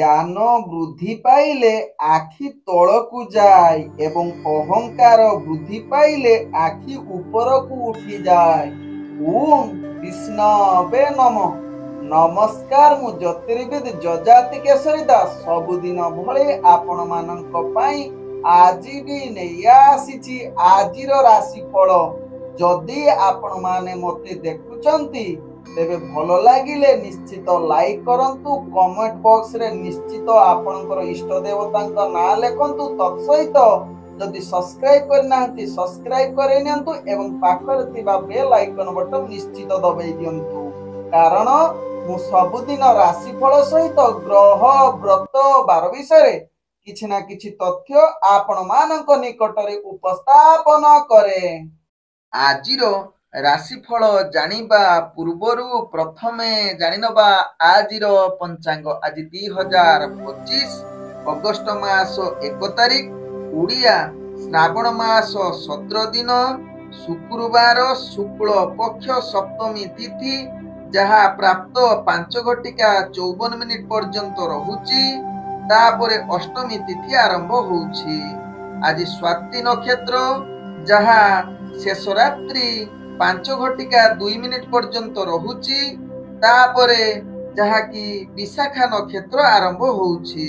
ଜ୍ଞାନ ବୃଦ୍ଧି ପାଇଲେ ଆଖି ତଳକୁ ଯାଏ ଏବଂ ଅହଙ୍କାର ବୃଦ୍ଧି ପାଇଲେ ଆଖି ଉପରକୁ ଉଠିଯାଏ। ଓಂ ବିଷ୍ଣବେ ନମଃ। ନମସ୍କାର, ମୁଁ ଜ୍ୟୋତିର୍ବିଦ ଯଜାତି କେଶରୀ ଦାସ ସବୁଦିନ ଭଳି ଆପଣମାନଙ୍କ ପାଇଁ ଆଜି ବି ନେଇ ଆସିଛି ଆଜିର ରାଶିଫଳ। ଯଦି ଆପଣମାନେ ମୋତେ ଦେଖୁଛନ୍ତି ତେବେ ଭଲ ଲାଗିଲେ ନିଶ୍ଚିତ ଲାଇକ୍ କରନ୍ତୁ, କମେଣ୍ଟ ବକ୍ସରେ ନିଶ୍ଚିତ ଆପଣଙ୍କର ଇଷ୍ଟ ଦେବତାଙ୍କ ନାଁ ଲେଖନ୍ତୁ। ତତ୍ସହିତ ଯଦି ସବସ୍କ୍ରାଇବ କରିନାହାନ୍ତି ସବସ୍କ୍ରାଇବ କରି ନିଅନ୍ତୁ ଏବଂ ପାଖରେ ଥିବା ବେଲ୍ ଆଇକନ ବଟନ ନିଶ୍ଚିତ ଦବାଇ ଦିଅନ୍ତୁ, କାରଣ ମୁଁ ସବୁଦିନ ରାଶିଫଳ ସହିତ ଗ୍ରହ ବ୍ରତ ବାର ବିଷୟରେ କିଛି ନା କିଛି ତଥ୍ୟ ଆପଣମାନଙ୍କ ନିକଟରେ ଉପସ୍ଥାପନ କରେ। ଆଜିର ରାଶିଫଳ ଜାଣିବା ପୂର୍ବରୁ ପ୍ରଥମେ ଜାଣିନେବା ଆଜିର ପଞ୍ଚାଙ୍ଗ। ଆଜି 2025 ଅଗଷ୍ଟ ମାସ 1 ତାରିଖ, ଓଡ଼ିଆ ଶ୍ରାବଣ ମାସ 17 ଦିନ, ଶୁକ୍ରବାର, ଶୁକ୍ଳ ପକ୍ଷ ସପ୍ତମୀ ତିଥି, ଯାହା ପ୍ରାପ୍ତ 5:54 ପର୍ଯ୍ୟନ୍ତ ରହୁଛି। ତାପରେ ଅଷ୍ଟମୀ ତିଥି ଆରମ୍ଭ ହେଉଛି। ଆଜି ସ୍ୱାତି ନକ୍ଷତ୍ର, ଯାହା ଶେଷ ରାତ୍ରି 5:02 ପର୍ଯ୍ୟନ୍ତ ରହୁଛି। ତାପରେ ଯାହାକି ବିଶାଖା ନକ୍ଷତ୍ର ଆରମ୍ଭ ହେଉଛି।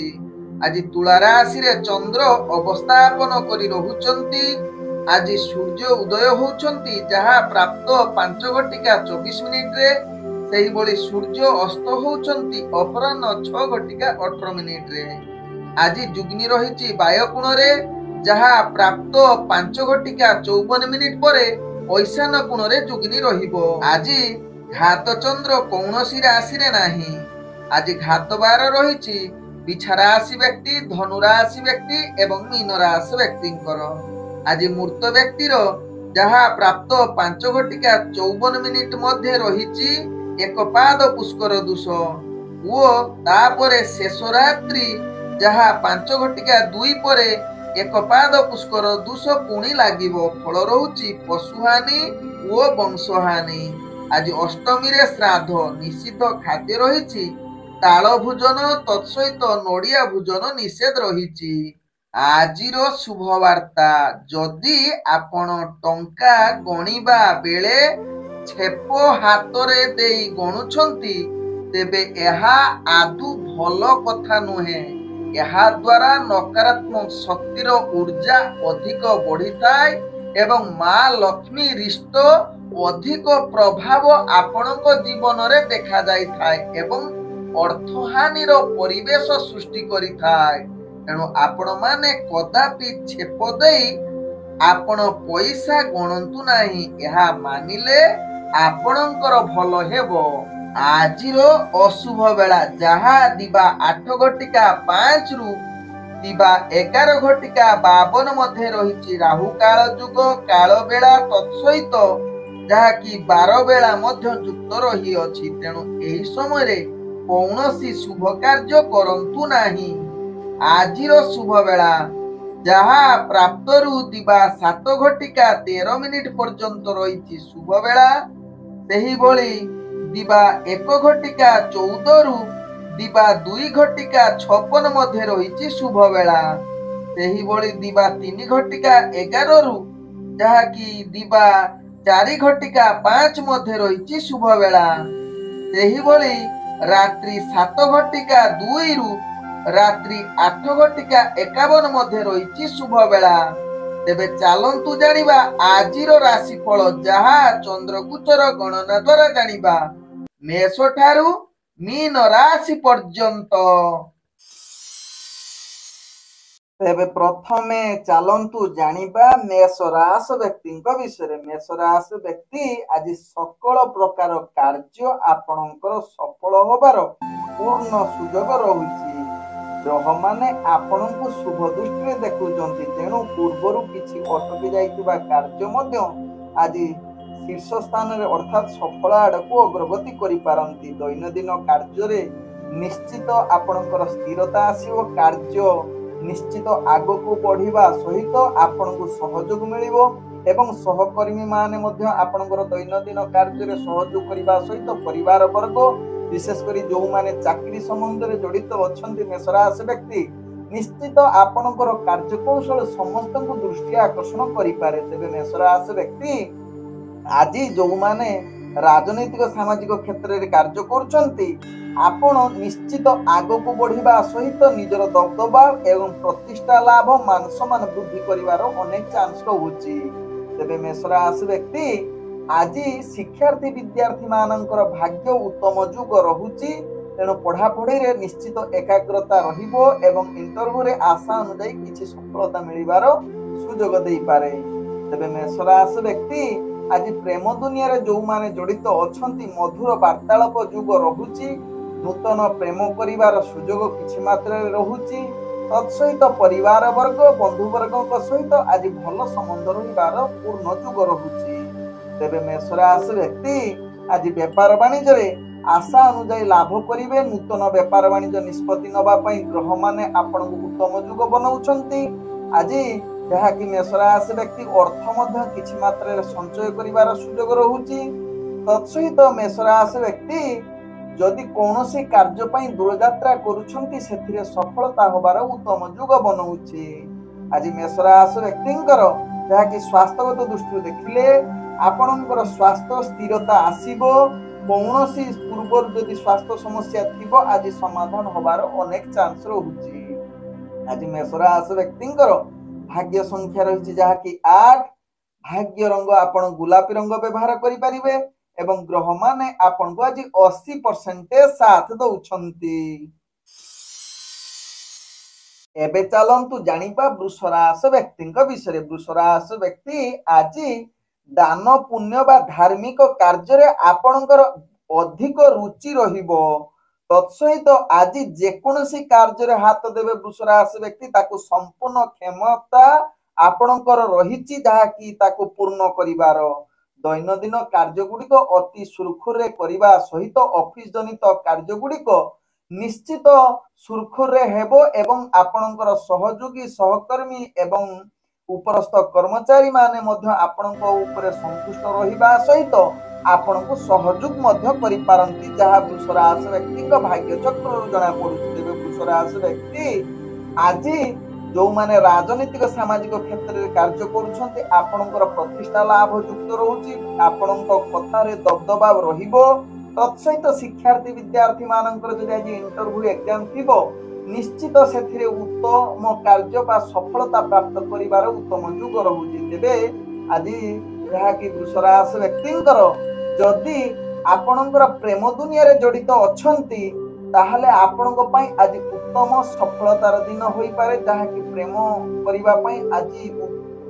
ଆଜି ତୁଳା ରାଶିରେ ଚନ୍ଦ୍ର ଅବସ୍ଥାପନ କରି ରହୁଛନ୍ତି। ଆଜି ସୂର୍ଯ୍ୟ ଉଦୟ ହେଉଛନ୍ତି, ଯାହା ପ୍ରାପ୍ତ 5:24 ସେହିଭଳି ସୂର୍ଯ୍ୟ ଅସ୍ତ ହେଉଛନ୍ତି ଅପରାହ୍ନ 6:18। ଆଜି ଯୁଗ୍ନି ରହିଛି ବାୟକୋଣରେ, ଯାହା ପ୍ରାପ୍ତ 5:54 ପରେ ଐଶାନ କୋଣରେ ଯୁଗ୍ନି ରହିବ। ଆଜି ଘାତ ଚନ୍ଦ୍ର କୌଣସି ରାଶିରେ ନାହିଁ। ଆଜି ଘାତ ବାର ରହିଛି ବିଛା ରାଶି ବ୍ୟକ୍ତି, ଧନୁ ରାଶି ବ୍ୟକ୍ତି ଏବଂ ମୀନ ରାଶି ବ୍ୟକ୍ତିଙ୍କର। ଆଜି ମୃତ ବ୍ୟକ୍ତିର, ଯାହା ପ୍ରାପ୍ତ 5:54 ମଧ୍ୟ ରହିଛି, ଏକ ପାଦ ପୁଷ୍କର ଦୋଷ ଓ ତାପରେ ଶେଷ ରାତ୍ରି, ଯାହା 5:02 ପରେ ଏକ ପାଦ ପୁଷ୍କର ଦୋଷ ପୁଣି ଲାଗିବ। ଫଳ ରହୁଛି ପଶୁହାନି ଓ ବଂଶହାନି। ଆଜି ଅଷ୍ଟମୀରେ ଶ୍ରାଦ୍ଧ, ନିଷିଦ୍ଧ ଖାଦ୍ୟ ରହିଛି ତାଳ ଭୋଜନ, ତତ୍ସହିତ ନଡ଼ିଆ ଭୋଜନ ନିଷେଧ ରହିଛି। ଆଜିର ଶୁଭ ବାର୍ତ୍ତା, ଯଦି ଆପଣ ଟଙ୍କା ଗଣିବା ବେଳେ ଛେପ ହାତରେ ଦେଇ ଗଣୁଛନ୍ତି ତେବେ ଏହା ଆଦୌ ଭଲ କଥା ନୁହେଁ। ଏହା ଦ୍ୱାରା ନକାରାତ୍ମକ ଶକ୍ତିର ଊର୍ଜା ଅଧିକ ବଢିଥାଏ ଏବଂ ମା ଲକ୍ଷ୍ମୀ ରିଷ୍ଟ ଅଧିକ ପ୍ରଭାବ ଆପଣଙ୍କ ଜୀବନରେ ଦେଖାଯାଇଥାଏ ଏବଂ ଅର୍ଥହାନିର ପରିବେଶ ସୃଷ୍ଟି କରିଥାଏ। ତେଣୁ ଆପଣମାନେ କଦାପି ଛେପ ଦେଇ ଆପଣ ପଇସା ଗଣନ୍ତୁ ନାହିଁ, ଏହା ମାନିଲେ ଆପଣଙ୍କର ଭଲ ହେବ। ଆଜିର ଅଶୁଭ ବେଳା, ଯାହା ଦିବା 8:05 ଦିବା 11:52 ମଧ୍ୟ ରହିଛି। ରାହୁ କାଳ ଯୁଗ, କାଳ ବେଳା ତତ୍ସହିତ ଯାହାକି 12 ବେଳା ମଧ୍ୟ ଯୁକ୍ତ ରହିଅଛି। ତେଣୁ ଏହି ସମୟରେ କୌଣସି ଶୁଭ କାର୍ଯ୍ୟ କରନ୍ତୁ ନାହିଁ। ଆଜିର ଶୁଭ ବେଳା, ଯାହା ପ୍ରାପ୍ତରୁ ଦିବା 7:13 ପର୍ଯ୍ୟନ୍ତ ରହିଛି ଶୁଭ ବେଳା, ସେହିଭଳି ଦିବା 1:14 ଦିବା 2:56 ମଧ୍ୟ ରହିଛି ଶୁଭ ବେଳା। ସେହିଭଳି ଦିବା 3:11 ଯାହାକି ଦିବା 4:05 ମଧ୍ୟ ରହିଛି ଶୁଭ ବେଳା। ସେହିଭଳି ରାତ୍ରି 7:02 ରାତ୍ରି 8:51 ମଧ୍ୟ ରହିଛି ଶୁଭ ବେଳା। ତେବେ ଚାଲନ୍ତୁ ଜାଣିବା ଆଜିର ରାଶିଫଳ, ଯାହା ଚନ୍ଦ୍ରଗୋଚର ଗଣନା ଦ୍ୱାରା ଜାଣିବା। ମେଷ ଠାରୁ ମୀନ ରାଶି ପର୍ଯ୍ୟନ୍ତ। ତେବେ ପ୍ରଥମେ ଚାଲନ୍ତୁ ଜାଣିବା ମେଷ ରାଶି ବ୍ୟକ୍ତିଙ୍କ ବିଷୟରେ। ମେଷ ରାଶି ବ୍ୟକ୍ତି, ଆଜି ସକଳ ପ୍ରକାର କାର୍ଯ୍ୟ ଆପଣଙ୍କର ସଫଳ ହେବାର ପୂର୍ଣ୍ଣ ସୁଯୋଗ ରହୁଛି। ଗ୍ରହମାନେ ଆପଣଙ୍କୁ ଶୁଭ ଦୃଷ୍ଟିରେ ଦେଖୁଛନ୍ତି, ତେଣୁ ପୂର୍ବରୁ କିଛି ଅଟକି ଯାଇଥିବା କାର୍ଯ୍ୟ ମଧ୍ୟ ଆଜି ଶୀର୍ଷ ସ୍ଥାନରେ ଅର୍ଥାତ୍ ସଫଳ ଆଡ଼କୁ ଅଗ୍ରଗତି କରିପାରନ୍ତି। ଦୈନନ୍ଦିନ କାର୍ଯ୍ୟରେ ନିଶ୍ଚିତ ଆପଣଙ୍କର ସ୍ଥିରତା ଆସିବ। କାର୍ଯ୍ୟ ନିଶ୍ଚିତ ଆଗକୁ ବଢ଼ିବା ସହିତ ଆପଣଙ୍କୁ ସହଯୋଗ ମିଳିବ। ଏବଂ ସହକର୍ମୀ ମାନେ ମଧ୍ୟ ଆପଣଙ୍କର ଦୈନନ୍ଦିନ କାର୍ଯ୍ୟରେ ସହଯୋଗ କରିବା ସହିତ ପରିବାର ବର୍ଗ ବିଶେଷ କରି ଯେଉଁମାନେ ଚାକିରି ସମ୍ବନ୍ଧରେ ଜଡ଼ିତ ଅଛନ୍ତି ମେଷ ରାଶି ବ୍ୟକ୍ତି ନିଶ୍ଚିତ ଆପଣଙ୍କର କାର୍ଯ୍ୟକୌଶଳ ସମସ୍ତଙ୍କୁ ଦୃଷ୍ଟି ଆକର୍ଷଣ କରିପାରେ। ତେବେ ମେଷ ରାଶି ବ୍ୟକ୍ତି ଆଜି ଯେଉଁମାନେ ରାଜନୈତିକ ସାମାଜିକ କ୍ଷେତ୍ରରେ କାର୍ଯ୍ୟ କରୁଛନ୍ତି ଆପଣ ନିଶ୍ଚିତ ଆଗକୁ ବଢିବା ସହିତ ନିଜର ଦବଦବା ଏବଂ ପ୍ରତିଷ୍ଠା ଲାଭ ମାନ ସମ୍ମାନ ବୃଦ୍ଧି କରିବାର ଅନେକ ଚାନ୍ସ ରହୁଛି। ତେବେ ମେଷ ରାଶି ବ୍ୟକ୍ତି ଆଜି ଶିକ୍ଷାର୍ଥୀ ବିଦ୍ୟାର୍ଥୀ ମାନଙ୍କର ଭାଗ୍ୟ ଉତ୍ତମ ଯୁଗ ରହୁଛି। ତେଣୁ ପଢାପଢିରେ ନିଶ୍ଚିତ ଏକାଗ୍ରତା ରହିବ ଏବଂ ଇଣ୍ଟରଭ୍ୟୁରେ ଆଶା ଅନୁଯାୟୀ କିଛି ସଫଳତା ମିଳିବାର ସୁଯୋଗ ଦେଇପାରେ। ତେବେ ମେଷ ରାଶି ବ୍ୟକ୍ତି ଆଜି ପ୍ରେମ ଦୁନିଆରେ ଯେଉଁମାନେ ଜଡ଼ିତ ଅଛନ୍ତି ମଧୁର ବାର୍ତ୍ତାଳାପ ଯୁଗ ରହୁଛି। ନୂତନ ପ୍ରେମ କରିବାର ସୁଯୋଗ କିଛି ମାତ୍ରାରେ ରହୁଛି। ତତ୍ସହିତ ପରିବାର ବର୍ଗ ବନ୍ଧୁବର୍ଗଙ୍କ ସହିତ ଆଜି ଭଲ ସମ୍ବନ୍ଧ ରହିବାର ପୂର୍ଣ୍ଣ ଯୁଗ ରହୁଛି। ତେବେ ମେଷ ରାଶି ବ୍ୟକ୍ତି ଆଜି ବେପାର ବାଣିଜ୍ୟରେ ଆଶା ଅନୁଯାୟୀ ଲାଭ କରିବେ। ନୂତନ ବେପାର ବାଣିଜ୍ୟ ନିଷ୍ପତ୍ତି ନେବା ପାଇଁ ଗ୍ରହମାନେ ଆପଣଙ୍କୁ ଉତ୍ତମ ଯୁଗ ବନାଉଛନ୍ତି। ଆଜି ଯାହାକି ମେଷ ରାଶି ବ୍ୟକ୍ତି ଅର୍ଥ ମଧ୍ୟ କିଛି ମାତ୍ରାରେ ସଞ୍ଚୟ କରିବାର ସୁଯୋଗ ରହୁଛି। ତତ୍ସହିତ ମେଷ ରାଶି ବ୍ୟକ୍ତି ଯଦି କୌଣସି କାର୍ଯ୍ୟ ପାଇଁ ଦୂରଯାତ୍ରା କରୁଛନ୍ତି ସେଥିରେ ସଫଳତା ହେବାର ଉତ୍ତମ ଯୁଗ ବନଉଛି। ଆଜି ମେଷ ରାଶି ବ୍ୟକ୍ତିଙ୍କର ଯାହାକି ସ୍ୱାସ୍ଥ୍ୟଗତ ଦୃଷ୍ଟିରୁ ଦେଖିଲେ ଆପଣଙ୍କର ସ୍ୱାସ୍ଥ୍ୟ ସ୍ଥିରତା ଆସିବ। କୌଣସି ପୂର୍ବରୁ ଯଦି ସ୍ୱାସ୍ଥ୍ୟ ସମସ୍ୟା ଥିବ ଆଜି ସମାଧାନ ହେବାର ଅନେକ ଚାନ୍ସ ରହୁଛି। ଆଜି ମେଷ ରାଶି ବ୍ୟକ୍ତିଙ୍କର ଭାଗ୍ୟ ସଂଖ୍ୟା ରହିଛି ଯାହାକି 8। ଭାଗ୍ୟ ରଙ୍ଗ ଆପଣ ଗୋଲାପୀ ରଙ୍ଗ ବ୍ୟବହାର କରିପାରିବେ ଏବଂ ଗ୍ରହମାନେ ଆପଣଙ୍କୁ ଆଜି 80% ସାଥ ଦଉଛନ୍ତି। ଏବେ ଚାଲନ୍ତୁ ଜାଣିବା ବୃଷ ରାଶି ବ୍ୟକ୍ତିଙ୍କ ବିଷୟରେ। ବୃଷ ରାଶି ବ୍ୟକ୍ତି ଆଜି ଦାନ ପୁଣ୍ୟ ବା ଧାର୍ମିକ କାର୍ଯ୍ୟରେ ଆପଣଙ୍କର ଅଧିକ ରୁଚି ରହିବ। ତତ୍ସହିତ ଆଜି ଯେକୌଣସି କାର୍ଯ୍ୟରେ ହାତ ଦେବେ ବୃଷ ରାଶି ବ୍ୟକ୍ତି ତାକୁ ସମ୍ପୂର୍ଣ୍ଣ କ୍ଷମତା ଆପଣଙ୍କର ରହିଛି ଯାହାକି ତାକୁ ପୂର୍ଣ୍ଣ କରିବାର। ଦୈନନ୍ଦିନ କାର୍ଯ୍ୟଗୁଡ଼ିକ ଅତି ସୁରୁଖୁରୁରେ କରିବା ସହିତ ଅଫିସ ଜନିତ କାର୍ଯ୍ୟଗୁଡ଼ିକ ନିଶ୍ଚିତ ସୁରୁଖୁରୁରେ ହେବ ଏବଂ ଆପଣଙ୍କର ସହଯୋଗୀ ସହକର୍ମୀ ଏବଂ ଉପରସ୍ଥ କର୍ମଚାରୀ ମାନେ ମଧ୍ୟ ଆପଣଙ୍କ ଉପରେ ସନ୍ତୁଷ୍ଟ ରହିବା ସହିତ ଆପଣଙ୍କୁ ସହଯୋଗ ମଧ୍ୟ କରିପାରନ୍ତି ଯାହା ବୃଷ ରାଶି ବ୍ୟକ୍ତିଙ୍କ ଭାଗ୍ୟ ଚକ୍ରରୁ ଜଣାପଡୁଛି। ତେବେ ବୃଷ ରାଶି ବ୍ୟକ୍ତି ଆଜି ଯେଉଁମାନେ ରାଜନୈତିକ ସାମାଜିକ କ୍ଷେତ୍ରରେ କାର୍ଯ୍ୟ କରୁଛନ୍ତି ଆପଣଙ୍କର ପ୍ରତିଷ୍ଠା ଲାଭ ଯୁକ୍ତ ରହୁଛି। ଆପଣଙ୍କ କଥାରେ ଦବଦବା ରହିବ। ତତ୍ସହିତ ଶିକ୍ଷାର୍ଥୀ ବିଦ୍ୟାର୍ଥୀ ମାନଙ୍କର ଯଦି ଆଜି ଇଣ୍ଟରଭ୍ୟୁ ଏକ୍ଜାମ ଥିବ ନିଶ୍ଚିତ ସେଥିରେ ଉତ୍ତମ କାର୍ଯ୍ୟ ବା ସଫଳତା ପ୍ରାପ୍ତ କରିବାର ଉତ୍ତମ ଯୁଗ ରହୁଛି। ତେବେ ଆଜି ଯାହାକି ବୃଷ ରାଶି ବ୍ୟକ୍ତିଙ୍କର ଯଦି ଆପଣଙ୍କର ପ୍ରେମ ଦୁନିଆରେ ଜଡ଼ିତ ଅଛନ୍ତି ତାହେଲେ ଆପଣଙ୍କ ପାଇଁ ଆଜି ଉତ୍ତମ ସଫଳତାର ଦିନ ହୋଇପାରେ ଯାହାକି ପ୍ରେମ କରିବା ପାଇଁ ଆଜି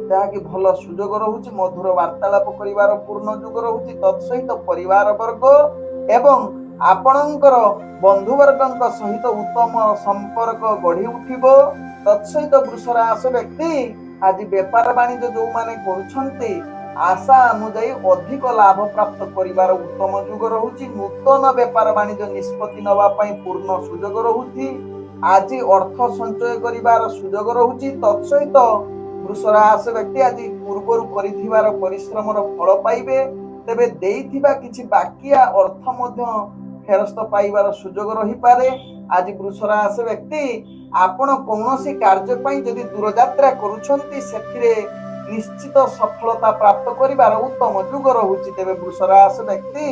ଯାହାକି ଭଲ ସୁଯୋଗ ରହୁଛି। ମଧୁର ବାର୍ତ୍ତାଳାପ କରିବାର ପୂର୍ଣ୍ଣ ଯୁଗ ରହୁଛି। ତତ୍ସହିତ ପରିବାର ବର୍ଗ ଏବଂ ଆପଣଙ୍କର ବନ୍ଧୁବର୍ଗଙ୍କ ସହିତ ଉତ୍ତମ ସମ୍ପର୍କ ଗଢି ଉଠିବ। ତତ୍ସହିତ ବୃଷ ରାଶି ବ୍ୟକ୍ତି ଆଜି ବେପାର ବାଣିଜ୍ୟ ଯେଉଁମାନେ କରୁଛନ୍ତି ଆଶା ଅନୁଯାୟୀ ଅଧିକ ଲାଭ ପ୍ରାପ୍ତ କରିବାର ଉତ୍ତମ ଯୁଗ ରହୁଛି। ନୂତନ ବେପାର ବାଣିଜ୍ୟ ନିଷ୍ପତ୍ତି ନେବା ପାଇଁ ପୂର୍ଣ୍ଣ ସୁଯୋଗ ରହୁଛି। ଆଜି ଅର୍ଥ ସଞ୍ଚୟ କରିବାର ସୁଯୋଗ ରହୁଛି। ତତ୍ସହିତ ବୃଷ ରାଶି ବ୍ୟକ୍ତି ଆଜି ପୂର୍ବରୁ କରିଥିବାର ପରିଶ୍ରମର ଫଳ ପାଇବେ। ତେବେ ଦେଇଥିବା କିଛି ବାକିଆ ଅର୍ଥ ମଧ୍ୟ ଫେରସ୍ତ ପାଇବାର ସୁଯୋଗ ରହିପାରେ। ଆଜି ବୃଷ ରାଶି ବ୍ୟକ୍ତି ଆପଣ କୌଣସି କାର୍ଯ୍ୟ ପାଇଁ ଯଦି ଦୂରଯାତ୍ରା କରୁଛନ୍ତି ସେଥିରେ ନିଶ୍ଚିତ ସଫଳତା ପ୍ରାପ୍ତ କରିବାର ଉତ୍ତମ ଯୁଗ ରହୁଛି। ତେବେ ବୃଷ ରାଶି ବ୍ୟକ୍ତି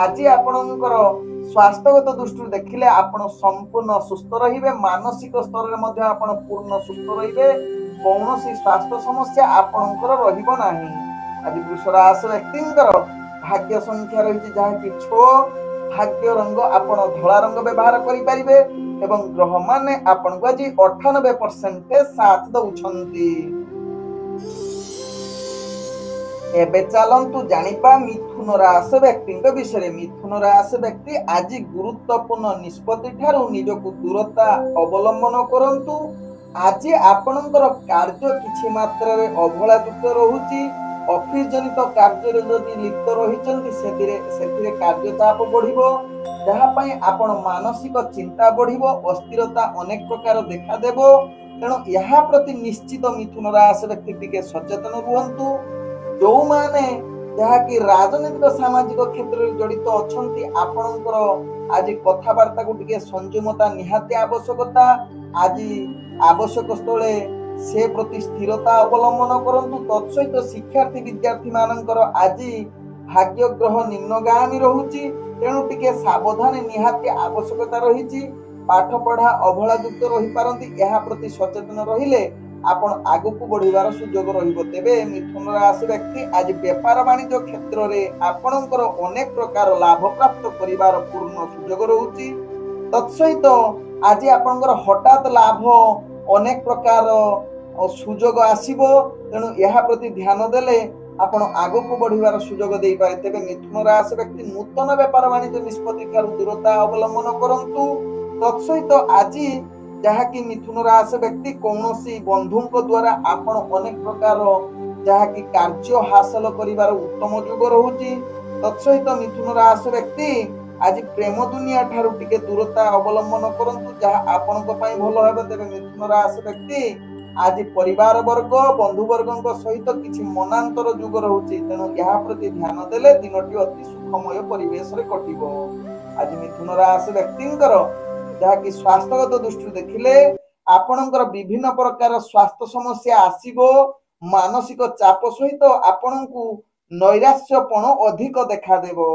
ଆଜି ଆପଣଙ୍କର ସ୍ୱାସ୍ଥ୍ୟଗତ ଦୃଷ୍ଟିରୁ ଦେଖିଲେ ଆପଣ ସମ୍ପୂର୍ଣ୍ଣ ସୁସ୍ଥ ରହିବେ। ମାନସିକ ସ୍ତରରେ ମଧ୍ୟ ଆପଣ ପୂର୍ଣ୍ଣ ସୁସ୍ଥ ରହିବେ। କୌଣସି ସ୍ୱାସ୍ଥ୍ୟ ସମସ୍ୟା ଆପଣଙ୍କର ରହିବ ନାହିଁ। ଆଜି ବୃଷ ରାଶି ବ୍ୟକ୍ତିଙ୍କର ଭାଗ୍ୟ ସଂଖ୍ୟା ରହିଛି ଯାହାକି 6। ଭାଗ୍ୟ ରଙ୍ଗ ଆପଣ ଧଳା ରଙ୍ଗ ବ୍ୟବହାର କରିପାରିବେ ଏବଂ ଗ୍ରହମାନେ ଆପଣଙ୍କୁ ଆଜି 98% ସାଥ ଦଉଛନ୍ତି। ଏବେ ଚାଲନ୍ତୁ ଜାଣିବା ମିଥୁନ ରାଶି ବ୍ୟକ୍ତିଙ୍କ ବିଷୟରେ। ମିଥୁନ ରାଶି ବ୍ୟକ୍ତି ଆଜି ଗୁରୁତ୍ୱପୂର୍ଣ୍ଣ ନିଷ୍ପତ୍ତି ଠାରୁ ନିଜକୁ ଦୂରତା ଅବଲମ୍ବନ କରନ୍ତୁ। ଆଜି ଆପଣଙ୍କର କାର୍ଯ୍ୟ କିଛି ମାତ୍ରାରେ ଅବହେଳା ଯୁକ୍ତ ରହୁଛି। ଅଫିସ ଜନିତ କାର୍ଯ୍ୟରେ ଯଦି ଲିପ୍ତ ରହିଛନ୍ତି ସେଥିରେ କାର୍ଯ୍ୟ ଚାପ ବଢିବ ଯାହା ପାଇଁ ଆପଣ ମାନସିକ ଚିନ୍ତା ବଢିବ। ଅସ୍ଥିରତା ଅନେକ ପ୍ରକାର ଦେଖାଦେବ। ତେଣୁ ଏହା ପ୍ରତି ନିଶ୍ଚିତ ମିଥୁନ ରାଶି ବ୍ୟକ୍ତି ଟିକେ ସଚେତନ ରୁହନ୍ତୁ। जो माने जहाँकि राजनीतिक सामाजिक क्षेत्र में जड़ित अछंती आपणकर आज कथबार्ता को टिके संयमता निहाती आवश्यकता आज आवश्यक स्थले से प्रति स्थिरता अवलंबन करंतु तत्सहित शिक्षार्थी विद्यार्थी मानकर आज भाग्य ग्रह निम्नगामी रहुची तेणु टिके सावधान निहाती आवश्यकता रही पाठ पढ़ा अवहेलायुक्त रही पारंती यह प्रति सचेतन रहिले आपण आगु बढ़िबार सुजोग रहिबो। तेबे मिथुन राशि व्यक्ति आज व्यापार वाणिज्य क्षेत्र में आपणकर अनेक प्रकार लाभ प्राप्त करिवार पूर्ण सुजोग रहुची तत्सहित आज आपणकर हठात लाभ अनेक प्रकार सुजोग आसीबो तेणु यह प्रति ध्यान देले आपण आगु बढ़िबार सुजोग दे पारे। तेबे मिथुन राशि व्यक्ति नूतन व्यापार वाणिज्य निष्पत्ति दूरता अवलंबन करंतु तत्सहित आज जहाँकि मिथुन राशि व्यक्ति कौनसी बंधु द्वारा आपण अनेक प्रकार जहाँकि कार्य हासिल करिवार उत्तम युग रहुची तत्सहित मिथुन राशि व्यक्ति आज प्रेम दुनिया ठारू टिके दूरता अवलंबन करंतु जहाँ आपणक पई भलो हेबे। तेबे मिथुन राशि व्यक्ति आज परिवार वर्ग बंधु वर्गक सहित किछि मनांतर युग रहुची तेणु यह प्रति ध्यान देले दिनटी अति सुखमय परिवेश रे कटिबो। आज मिथुन राशि व्यक्तिंकर जहाँकि स्वास्थ्यगत दृष्टि देखिले आपणकर विभिन्न प्रकार स्वास्थ्य समस्या आसीबो मानसिक चाप सहित आपणकु नैराश्यपण अधिक देखा देबो।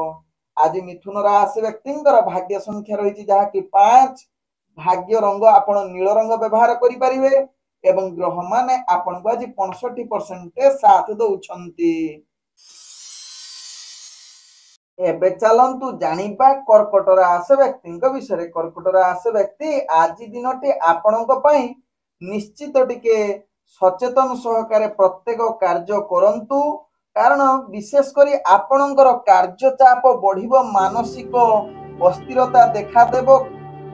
आज मिथुन राशि व्यक्तिंकर भाग्य संख्या रही जहाँकि 5 भाग्य रंग आपण नील रंग व्यवहार करि परिबे एवं ग्रह माने आपण को आज 65% साथ दउछंती। एबे चलंतु जानिबा कर्कट राशि व्यक्ति विषय। कर्कट राशि व्यक्ति आज दिनटी आपणक पई निश्चित टिके सचेतन सहकारे प्रत्येक कार्य करंतु कारण विशेष करी आपणकर कार्य चाप बढ़िबो मानसिक अस्थिरता देखा देबो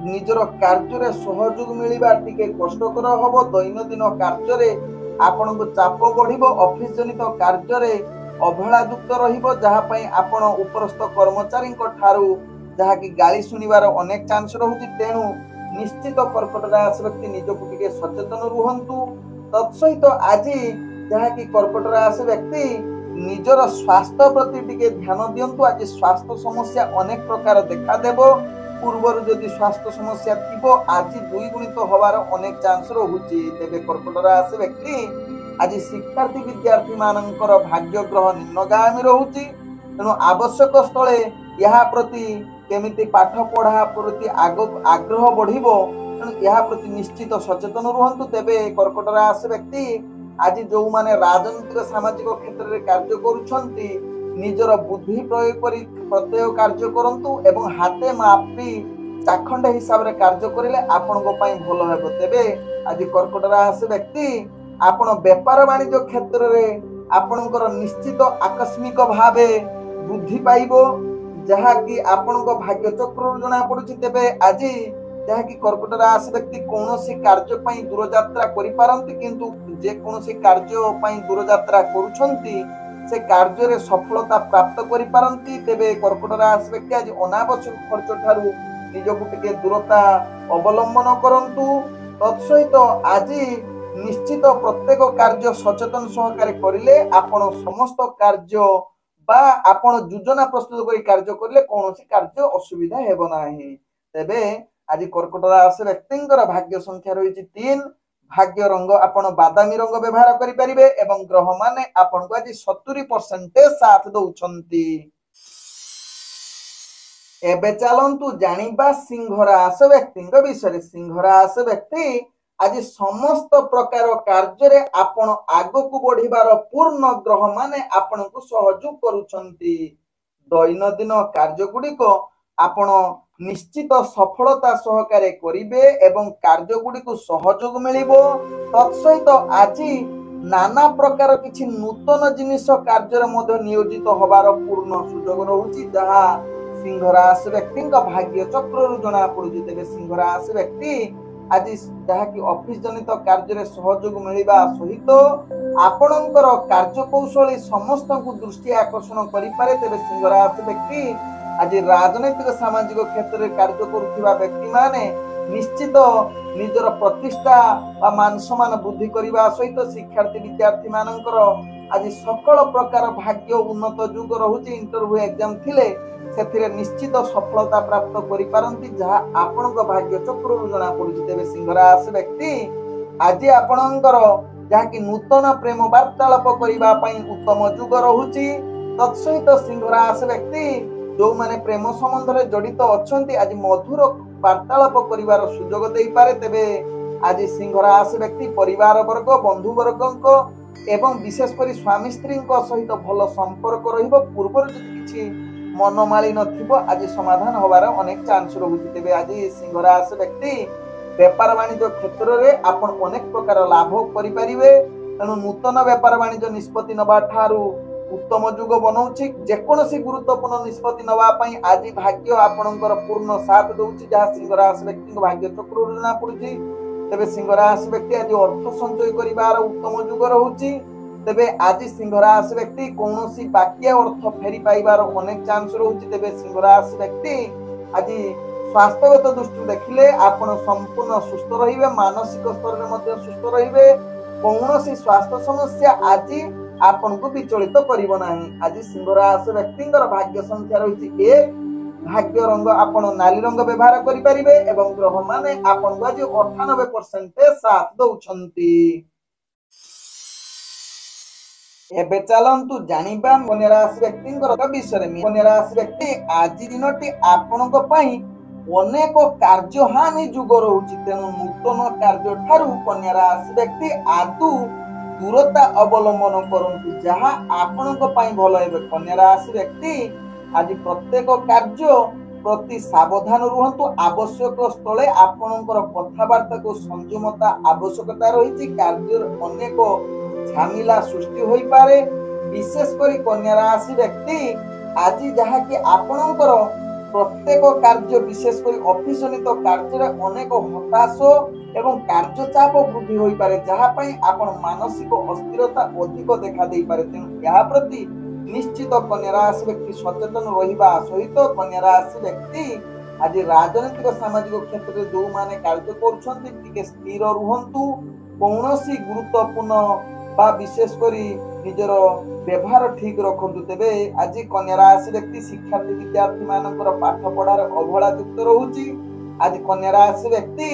निजर कार्य सहयोग मिलवा टिके कष्टकर हबो दैनंदिन कार्य आपण को चाप बढ़िबो ऑफिस जनित कार्य अवहेलायुक्त रहिबो जहाँ पई आपण उपरस्थ कर्मचारी ठारू जहाँ कि गाली सुनिबार अनेक चांस रहुची तेणु निश्चित कर्कट राशि व्यक्ति निजକୁ टिके सचेतन रुहंतु। तत्सहित आज जहाँ कि कर्कट राशि व्यक्ति निजर स्वास्थ्य प्रति टिके ध्यान दियंतु। आज स्वास्थ्य समस्या अनेक प्रकार देखा देबो पूर्वर जदि स्वास्थ्य समस्या थिबो आज द्विगुणित होबार अनेक चांस रहुची। तेबे कर्कट राशि व्यक्ति आज शिक्षार्थी विद्यार्थी मानकर भाग्य ग्रह निम्नगामी रहुची तेणु आवश्यक स्थले यह प्रति केमिति पाठ पढ़ा प्रति आग्रह बढ़िबो तेणु यह प्रति निश्चित सचेतन रुहंतु। तेबे कर्कट राशि व्यक्ति आज जो माने राजनीतिक सामाजिक क्षेत्र में कार्य करुछंती निजर बुद्धि प्रयोग करी प्रत्येक कार्य करंतु एवं हाथे मापी चाखंड हिसाब रे कार्य करिले आपनको पई भलो हेबो। तेबे आज कर्कट राशि व्यक्ति आपण व्यापार वाणिज्य क्षेत्र में आपणकर निश्चित आकस्मिक भावे वृद्धि पाइबो जहाँ कि आपणको भाग्य चक्र जना पड़ुछि। तेबे आज जहाँ कि कर्कट राशि व्यक्ति कौनसी कार्य पई दूर यात्रा करि पारंती किंतु जे कौनसी कार्य पई दूर यात्रा करूछंती से कार्य रे सफलता प्राप्त करि पारंती। तेबे कर्कट राशि व्यक्ति आज अनावश्यक खर्च ठारू निजକୁ टिके दूरता अवलंबन करंतु। तत्सहित आज निश्चित प्रत्येक कार्य सचेतन सहकारे करिले आपण समस्त कार्य बा आपण योजना प्रस्तुत करी कार्य करिले कोनोसी कार्य असुविधा हेबो नाही। तेबे आज कर्कट राशि व्यक्तिंकर भाग्य संख्या रही 3 भाग्य रंग आपण बादामी रंग व्यवहार करि परिबे एवं ग्रह माने आपण को आज 70% साथ दउछंती। एबे चलंतु जानिबा सिंह राशि व्यक्तिंक विषय। सिंह राशि व्यक्ति आज समस्त प्रकार कार्य रे आपण आगकु बढ़िबार पूर्ण ग्रह माने आपण को सहयोग करूछंती। दैनंदिन कार्य गुड़िक आपण निश्चित सफलता सहकारे करिवे एवं कार्य गुड़िक सहयोग मिलिबो। तत्सहित आज नाना प्रकार किछि नूतन जिनिस कार्य मध्ये नियोजित होबार पूर्ण सुयोग रहुछि जहाँ सिंह राशि व्यक्ति भाग्य चक्र जना पड़ुछि। तेबे सिंह राशि व्यक्ति आज जहाँ कि ऑफिस जनित कार्य सहयोग मिलवा सहित आपणकर कार्य कौशली समस्त को दृष्टि आकर्षण करिपारे। तेबे सिंह राशि व्यक्ति आज राजनैतिक सामाजिक क्षेत्र में कार्य करुवा व्यक्ति माने निश्चित निजर प्रतिष्ठा मान सम्मान वृद्धि करने सहित शिक्षार्थी विद्यार्थी मानकर आज सकल प्रकार भाग्य उन्नत जुग रहुची इंटरव्यू एग्जाम थिले सेथिरे निश्चित सफलता प्राप्त करि पारंती जहा आपनक भाग्य चक्रु जना पडुची। तेबे सिंह राशि व्यक्ति आज आपणकर जहा कि नूतन प्रेम वार्तालाप करिबा पई उत्तम जुग रहुची। तत्सहित सिंह राशि व्यक्ति जो माने प्रेम संबंध रे जड़ित अछंती आज मधुर वार्तालाप करिवार सुयोग देई पारे। तेबे आज सिंह राशि व्यक्ति परिवार वर्ग बंधु वर्गक एवं विशेषकर स्वामी स्त्री सहित भल संपर्क रहिबो। पूर्व किछि मनमाली नथिबो आज समाधान होबार अनेक चांस रहुची। तेबे आज सिंह राशि व्यक्ति व्यापार वाणिज्य क्षेत्र में आपण अनेक प्रकार लाभ करि परिबे। तेणु नूतन व्यापार वाणिज्य निष्पत्ति नबा ठारू उत्तम जुग बनाउछि। जेकोसी गुरुत्वपूर्ण निष्पत्ति नबा पई आज भाग्य आपणकर पूर्ण साथ दउछि जहा सिंह राशि व्यक्ति भाग्य चक्र जना पड़ुछि। तेबे सिंह राशि व्यक्ति आज अर्थ संचय करिवार उत्तम जुग रहुछि। तेबे आज सिंह राशि व्यक्ति कोनोसी बाकी अर्थ फेरी पाइबार अनेक चांस रहुछि। तेबे सिंह राशि व्यक्ति आज स्वास्थ्यगत दृष्टि देखिले आपण संपूर्ण सुस्थ रहिबे, मानसिक स्तर रे मध्य सुस्थ रहिबे। कोनोसी स्वास्थ्य समस्या आज आपण को विचलित करिवो नाही। आज सिंह राशि व्यक्तिंकर भाग्य संख्या रहिछि 1। भाग्य रंग आपण नाली रंग व्यवहार करि परिबे एवं ग्रह माने आपण को आज 98% साथ दउछंती। एबे चलंतु जानिबा कन्या राशि व्यक्तिंकर विषय में। कन्या राशि व्यक्ति आज दिनटी आपणक पई अनेक कार्य हानि जुग रहुछि। तेणु नूतन कार्य ठारू कन्या राशि व्यक्ति आदु दूरता अवलंबन करंतु जहा आपणक पई भल हेबे। कन्या राशि व्यक्ति आज प्रत्येक कार्य प्रति सावधान रुहंतु। आवश्यक स्थले आपणकर कथावार्ता को संयमता आवश्यकता रहिछि। कार्य अनेक झमेला सृष्टि होई पारे। विशेषकर कन्या राशि व्यक्ति आज जहा कि आपणकर प्रत्येक कार्य विशेषकर ऑफिस जनित कार्य अनेक हताश एवं कार्य चाप वृद्धि होई पारे जहा पई आपण मानसिक अस्थिरता अधिक देखा देई पारे। तेणु या प्रति निश्चित कन्या राशि व्यक्ति सचेतन रहिबा सहित कन्या राशि व्यक्ति आज राजनीतिक सामाजिक क्षेत्र में जो माने कार्य करूछंती टिके स्थिर रुहंतु। कोनोसी गुरुत्वपूर्ण बा विशेष करी निजर व्यवहार ठीक रखंतु। तेबे आज कन्या राशि व्यक्ति शिक्षार्थी विद्यार्थी मानकर पाठ पढ़ार अवहेला युक्त रहुछि। आज कन्या राशि व्यक्ति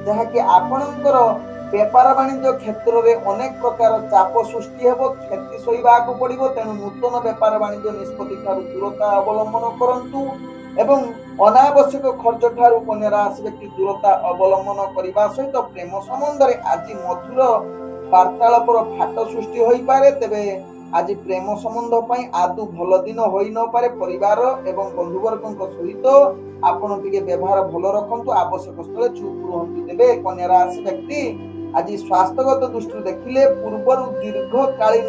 जहा कि आपणकर व्यापार वाणिज्य क्षेत्र में अनेक प्रकार चाप सृष्टि हेबो, क्षति सहिबाकू पड़िबो। तेणु नूतन व्यापार वाणिज्य निष्पत्ति ठारू दूरता अवलंबन करंतु एवं अनावश्यक खर्च ठारू कन्या राशि व्यक्ति दूरता अवलंबन करने सहित प्रेम संबंध में आज मधुर वार्तालापर फाट सृष्टि होई पारे। तेबे आज प्रेम संबंध पई आदु भल दिन होई न पारे। परिवार एवं बंधुवर्गक सहित आपण टिके व्यवहार भल रखंतु। आवश्यक स्थले चुप रहंतु। तेबे कन्या राशि व्यक्ति आज स्वास्थ्यगत दृष्टि देखिले पूर्वर दीर्घकालीन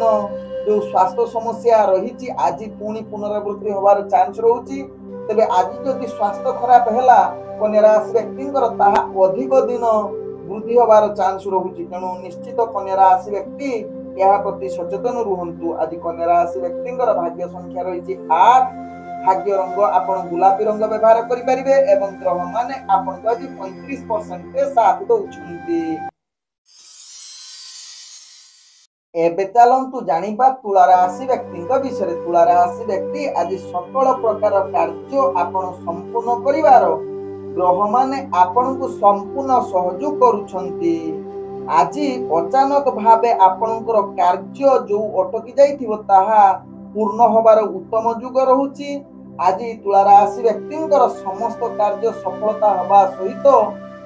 जो स्वास्थ्य समस्या रही आज पुणी पुनरावृत्ति होबार चांस रहुछि। तेबे आज जदि स्वास्थ्य खराब हैला कन्या राशि व्यक्तिंकर ताहा अधिक दिन वृद्धि होबार चांस रहुछि। तेणु निश्चित कन्या राशि व्यक्ति या प्रति सचेतन रुहंतु। आज कन्या राशि व्यक्तिंकर भाग्य संख्या रही 8। भाग्य रंग आपण गुलाबी रंग व्यवहार करि परिबे एवं ग्रह माने आपण को आज 35% साथ दउछंती। एबे चलंतु जानिबा तुला राशि व्यक्तिंक विषय। तुला राशि व्यक्ति आज सकल प्रकार कार्य आपण संपूर्ण करिवार ग्रह माने आपण को संपूर्ण सहयोग करूछंती। आज अचानक भावे आपणकर कार्य जो अटकी जाइथिबो ताहा पूर्ण होबार उत्तम जुग रहुछि। आज तुला राशि व्यक्तिंकर समस्त कार्य सफलता होबा सहित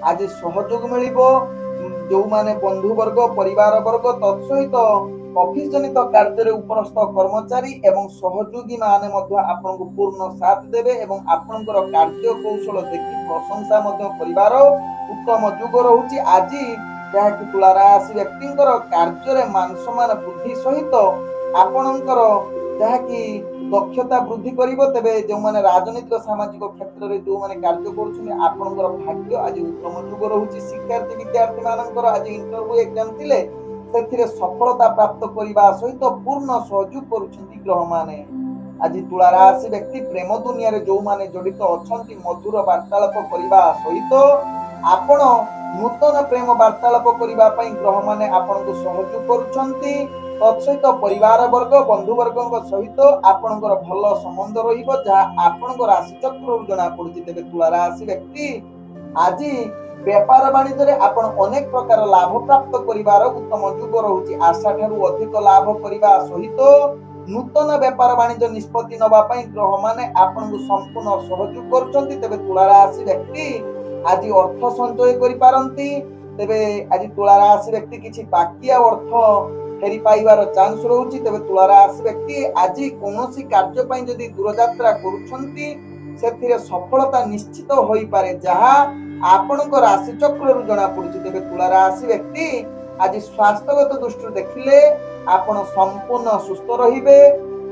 आज सहयोग मिलिबो। जो माने बंधु वर्ग परिवार वर्ग तत्सहित ऑफिस जनित कार्य उपरस्थ कर्मचारी एवं सहयोगी माने मध्य आपन को पूर्ण साथ देबे एवं आपनकर कार्य कौशल देखि प्रशंसा मध्य परिवार उत्तम जुग रहुछि। आज जहा कि तुला राशि व्यक्तिंकर कार्य रे मान सम्मान वृद्धि सहित आपनकर जहा कि दक्षता वृद्धि करिवो। तेबे जो माने राजनीतिक सामाजिक क्षेत्र रे जो माने कार्य करूछनी आपनकर भाग्य आज उत्तम जुग रहुछि। शिक्षार्थी विद्यार्थी मानकर आज इंटरव्यू एग्जाम थिले सेथिरे सफलता प्राप्त करिबा सहित पूर्ण सहयोग करूछंती ग्रह माने। आज तुला राशि व्यक्ति प्रेम दुनिया रे जो माने जड़ित अछंती मधुर वार्तालाप करिबा सहित आपण नूतन प्रेम वार्तालाप करिबा पई ग्रह माने आपण को सहयोग करूछंती। तत्सहित परिवार वर्ग बंधु वर्ग सहित आपणकर भल संबंध रहिबो जहाँ आपणकर राशि चक्रु जना पड़ुछि। तेबे तुला राशि व्यक्ति आज व्यापार वाणिज्य रे आपण अनेक प्रकार लाभ प्राप्त करिवार उत्तम युग रहुछि। आशा ठारू अधिक लाभ करिवा सहित नूतन व्यापार वाणिज्य निष्पत्ति नबा पई ग्रह माने आपनकु संपूर्ण सहयोग करूछन्ति। तेबे तुला राशि व्यक्ति आज अर्थ संचय करि पारंती। तेबे आज तुला राशि व्यक्ति किछि बाकिया अर्थ फेरी पाइबार चांस रहुछि। तेबे तुला राशि व्यक्ति आज कोनोसी कार्य पई जदि दूर यात्रा करूछन्ति सेथिरे सफलता निश्चित होई पारे जहा आपनक राशि चक्रु जना पड़ुछि। तेबे तुला राशि व्यक्ति आज स्वास्थ्यगत दृष्टि देखिले आपण संपूर्ण सुस्थ रहिबे।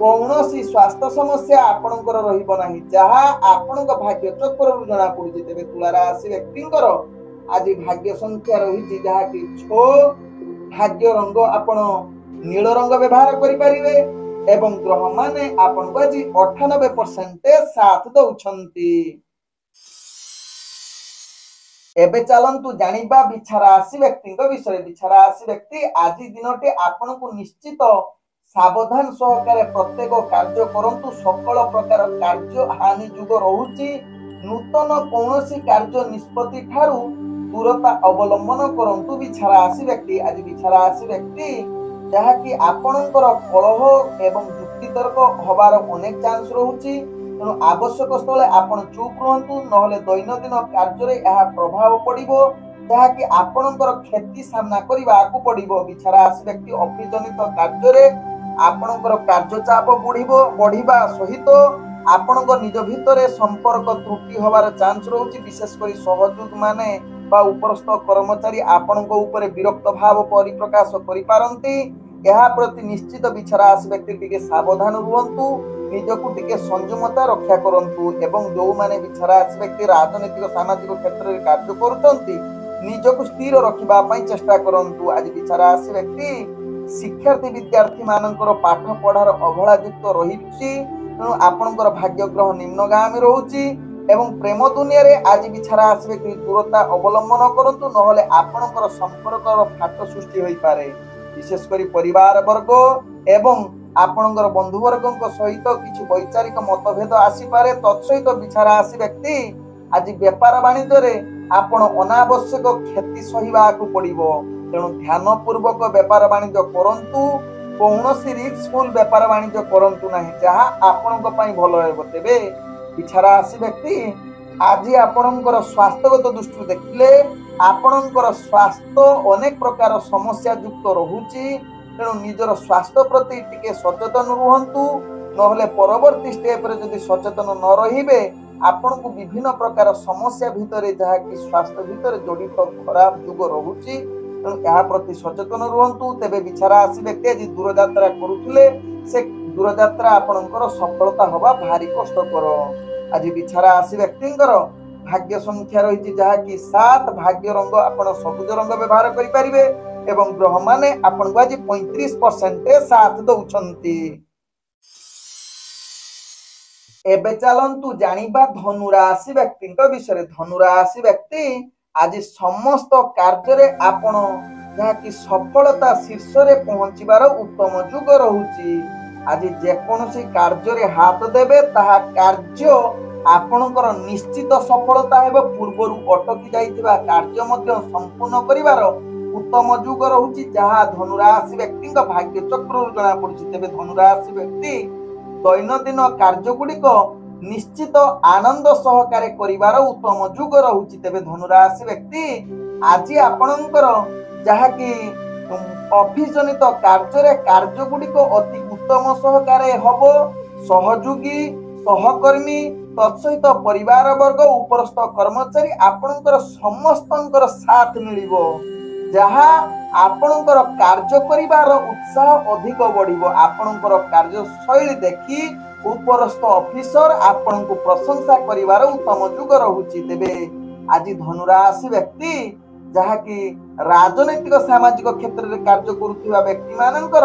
कौनसी स्वास्थ्य समस्या आपणकर रहिबो नाही जहा आपणक भाग्य चक्रु जना पड़ुछि। तेबे तुला राशि व्यक्तिंकर आज भाग्य संख्या रहिछि जहा कि 6 भाग्य रंग आपण नील रंग व्यवहार करि परिबे एवं ग्रह माने आपणको आज 98% साथ दउछन्ति। एबे चलंतु जानिबा बिछा राशि व्यक्तिंक विषय। बिछा राशि व्यक्ति आज दिनटे आपनकु निश्चित सावधान सहकारे प्रत्येक कार्य करंतु। सकल प्रकार कार्य हानि जुग रहुछि। नूतन कौनसी कार्य निष्पत्ति ठारू दूरता अवलंबन करंतु बिछा राशि व्यक्ति। आज बिछा राशि व्यक्ति जहा कि आपनकर कलह एवं युक्ति तर्क होबार अनेक चांस रहुछि। तेणु आवश्यक स्थले आपण चुप रहंतु नहले दैनंदिन कार्य रे यह प्रभाव पड़िबो जहा कि आपनकर क्षति सामना करिबाकू पड़िबो। बिछा राशि व्यक्ति ऑफिस जनित कार्य रे आपनकर कार्य चाप बढ़िबा सहित आपनकर निज भितरे संपर्क त्रुटि होबार चांस रहुछि। विशेष करी सहयोग माने बा उपरस्थ कर्मचारी आपनक ऊपर विरक्त भाव परिप्रकाश करि पारंती। यह प्रति निश्चित बिछा राशि व्यक्ति टिके सावधान रुहंतु निजकु टिके संयमता रक्षा करंतु। एवं जो माने बिछा राशि व्यक्ति राजनीतिक सामाजिक क्षेत्र रे कार्य करूछन्ति निजकु स्थिर रखिबा पई चेष्टा करंतु। आज बिछा राशि व्यक्ति शिक्षार्थी विद्यार्थी मानकर पाठ पढ़ार अवहेला युक्त रहिछि। तेणु आपनकर भाग्य ग्रह निम्नगामी रहुछि एवं प्रेम दुनिया रे आज बिछा राशि व्यक्ति दूरता अवलंबन करंतु नहले आपनकर संपर्कर फाट सृष्टि होई पारे। विशेष करी परिवार वर्ग एवं आपनकर बंधु वर्ग सहित किछि वैचारिक मतभेद आसी पारे। तत्सहित बिछा राशि व्यक्ति आज व्यापार वाणिज्य रे आपण अनावश्यक क्षति सहिबाकू पड़िबो। तेणु ध्यान पूर्वक व्यापार वाणिज्य करंतु। कौनसी रिस्कफुल व्यापार वाणिज्य करंतु नाही जहा आपनक पई भलो हेबो। तेबे बिछा राशि व्यक्ति आज आपनकर स्वास्थ्यगत दृष्टि देखिले आपनकर स्वास्थ्य अनेक प्रकार समस्या युक्त रहुछि। तेणु निजर स्वास्थ्य प्रति टिके सचेतन रुहंतु नहले परवर्ती स्टेप रे जदि सचेतन न रहिबे आपनकु विभिन्न प्रकार समस्या भितरे जहा कि स्वास्थ्य भितरे जड़ित खराब युग रहुछि। तेणु यह प्रति सचेतन रुहंतु। तेबे बिछा राशि व्यक्ति आज दूर यात्रा करुथिले से दूर यात्रा आपनकर सफलता होबा भारी कष्टकर। आज बिछा राशि व्यक्तिंकर भाग्य संख्या रही जहा कि 7 भाग्य रंग आपण सबुज रंग व्यवहार करि परिबे एवं ग्रह माने आपण को आज 35% साथ दउछन्ति। एबे चलंतु जानिबा धनु राशि व्यक्तिंक विषय। धनु राशि व्यक्ति आज समस्त कार्य रे आपण जहा कि सफलता शीर्ष रे पहुंचीबार उत्तम युग रहुछि। आज जे कोनोसी कार्य रे हाथ देबे ताहा कार्य आपनकर निश्चित सफलता हेबो। पूर्वरु अटकी जाइथिबा कार्य मध्ये संपूर्ण करिवार उत्तम युग रहुछि जहा धनु राशि व्यक्तिंक भाग्य चक्रु जना पड़ुछि। तेबे धनु राशि व्यक्ति दैनंदिन कार्य गुडिक निश्चित आनंद सहकारे करिवार उत्तम युग रहुछि। तेबे धनु राशि व्यक्ति आज आपनकर जहा कि ऑफिस जनित कार्य रे कार्य गुडिक अति उत्तम सहकारे हबो। सहयोगी सहकर्मी तत्सहित परिवार वर्ग उपरस्थ कर्मचारी आपनकर समस्तनकर साथ मिलिबो जहा आपनकर कार्य करिवार उत्साह अधिक बढ़िबो। आपनकर कार्य शैली देखि उपरस्थ ऑफिसर आपनको प्रशंसा करिवार उत्तम युग रहुछि। तेबे आज धनु राशि व्यक्ति जहा कि राजनीतिक सामाजिक क्षेत्र रे कार्य करुथिबा व्यक्ति मानकर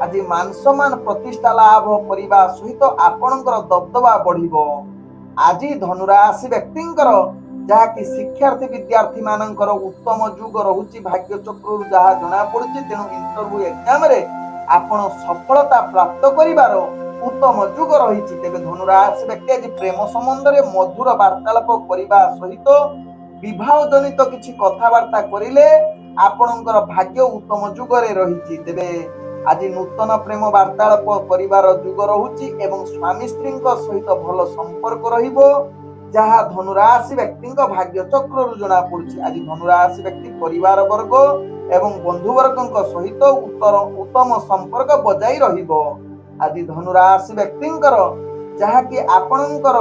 आज मान सम्मान प्रतिष्ठा लाभ करिबा सहित आपनकर दबदबा बढ़िबो। आज धनु राशि व्यक्तिंकर जहा कि शिक्षार्थी विद्यार्थी मानकर उत्तम युग रहुछि। भाग्य चक्रु जहा जना पड़ुछि। तेणु इंटरव्यू एग्जाम रे ଆପଣ ସଫଳତା ପ୍ରାପ୍ତ କରିବାର उत्तम जुग रही। तेज धनुराशि व्यक्ति आज प्रेम संबंध में मधुर वार्तालाप करने सहित विवाह जनित किसी कथबार्ता करें आपणकर भाग्य उत्तम जुगरे रही। तेरे आज नूतन प्रेम वार्तालाप कर जुग रोचे एवं स्वामी स्त्री सहित भल संपर्क रहा धनुराशि व्यक्ति भाग्य चक्र जना पड़ी। आज धनुराशि व्यक्ति परिवार वर्ग एवं बंधुवर्ग सहित उत्तम संपर्क बजाई रहिबो। आज धनुराशि व्यक्ति जहाँकि आपणकर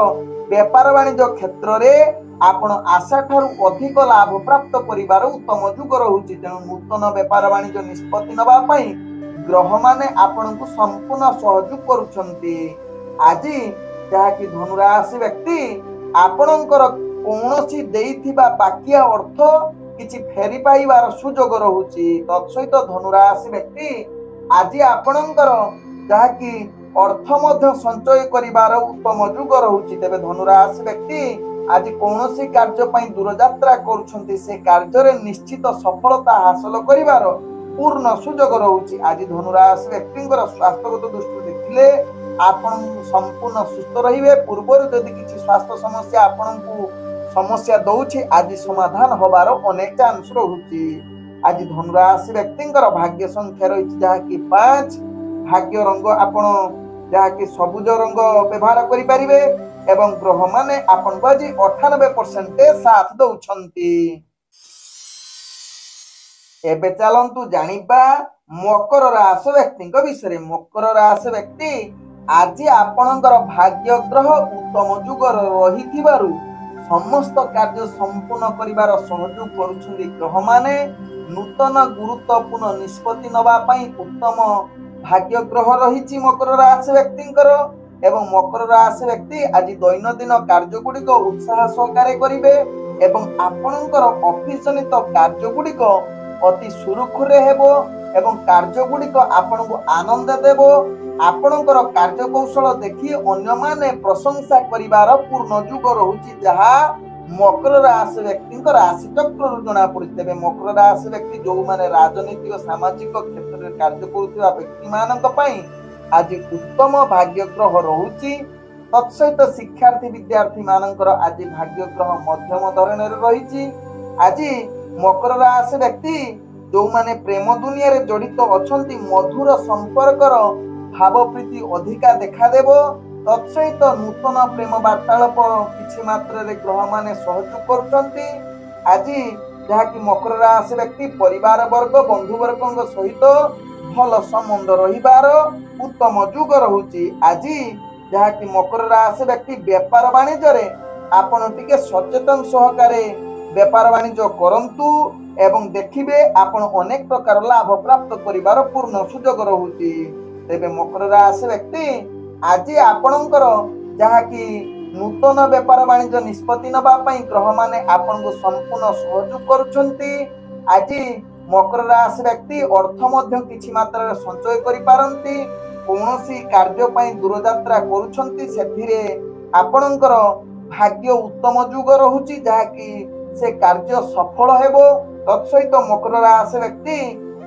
व्यापार वाणिज्य क्षेत्र में आपण आशा ठारू अधिक लाभ प्राप्त करिवार उत्तम जुग रोचे। तेणु नूतन व्यापार वाणिज्य निष्पत्ति नवाई ग्रह माने आपणको संपूर्ण सहयोग करुछंती। आज जहाँकि धनुराशि व्यक्ति आपणकर कौनसी देइथिबा बाकिया अर्थ किछि फेरी पाइबार सुयोग रहुछि। तत्सहित धनुराशि व्यक्ति आज आपणकर जहाँकि अर्थ मध्य संचय करिवार उत्तम जुग रहुछि। तेबे धनुराशि व्यक्ति आज कौनसी कार्य पई दूरयात्रा करुछंती से कार्य रे निश्चित सफलता हासिल करिवार पूर्ण सुयोग रहुछि। आज धनुराशि व्यक्तिंकर स्वास्थ्यगत दृष्टि देखिले आपण संपूर्ण सुस्थ रहिबे। पूर्व यदि किछि स्वास्थ्य समस्या आपणको समस्या दउछि आज समाधान होबार अनेक चांस रहुछि। आज धनुराशि व्यक्तिंकर भाग्य संख्या रहिछि जहाँकि 5। भाग्य रंग आपण जहाँकि सबुज रंग व्यवहार करि परिबे एवं ग्रह माने आपण को आज 98% साथ दउछंती। एबे चलंतु जानिबा मकर राशि व्यक्ति विषय। मकर राशि व्यक्ति आज आपणकर भाग्य ग्रह उत्तम जुग रही समस्त कार्य संपूर्ण करिवार सहयोग करुछंती। ग्रह माने नूतन गुरुत्वपूर्ण निष्पत्ति नवा पई उत्तम भाग्य ग्रह रही मकर राशि व्यक्तिंकर एवं मकर राशि व्यक्ति आज दैनंदिन कार्य गुड़िक उत्साह सहकारे करिवे एवं आपणकर ऑफिस जनित कार्य गुड़िक अति सुरुखुरे हेबो एवं कार्य गुड़िक आपणको आनंद देबो। आपणकर कार्य कौशल देखि अन्य माने प्रशंसा करिवार पूर्ण जुग रहुछि जहा मकर राशि व्यक्ति राशि चक्र जना पड़ी। तेबे मकर राशि व्यक्ति जो माने राजनीतिक सामाजिक क्षेत्र में कार्य करुवा व्यक्ति मानक पई आज उत्तम भाग्य ग्रह रहुछि। तत्सहित शिक्षार्थी विद्यार्थी मानकर आज भाग्य ग्रह मध्यम धरण रही। आज मकर राशि व्यक्ति जो माने प्रेम दुनिया रे जड़ित अछंती मधुर संपर्कर भाव प्रीति अधिका देखा देबो। तत्सहित नूतन प्रेम वार्तालाप किछि मात्रा रे ग्रह माने सहयोग करुछंती। आज जहाँकि मकर राशि व्यक्ति परिवार वर्ग बंधु वर्ग सहित भल संबंध रहिबार उत्तम जुग रहुछि। आज जहाँकि मकर राशि व्यक्ति व्यापार वाणिज्य रे आपण टिके सचेतन सहकारे व्यापार वाणिज्य करंतु एवं देखिबे आपण अनेक प्रकार लाभ प्राप्त करिवार पूर्ण सुयोग रहुछि। तेबे मकर राशि व्यक्ति आज आपणकर जहाँकि नूतन व्यापार वाणिज्य निष्पत्ति नवा पई ग्रह माने आपनको संपूर्ण सहयोग करुछंती। आज मकर राशि व्यक्ति अर्थ मध्य किछि मात्रा रे संचय करि पारंती। कौनसी कार्य पई दूरयात्रा करुछंती सेथिरे आपणकर भाग्य उत्तम जुग रहुछि जहाँकि से कार्य सफल हेबो। तत्सहित मकर राशि व्यक्ति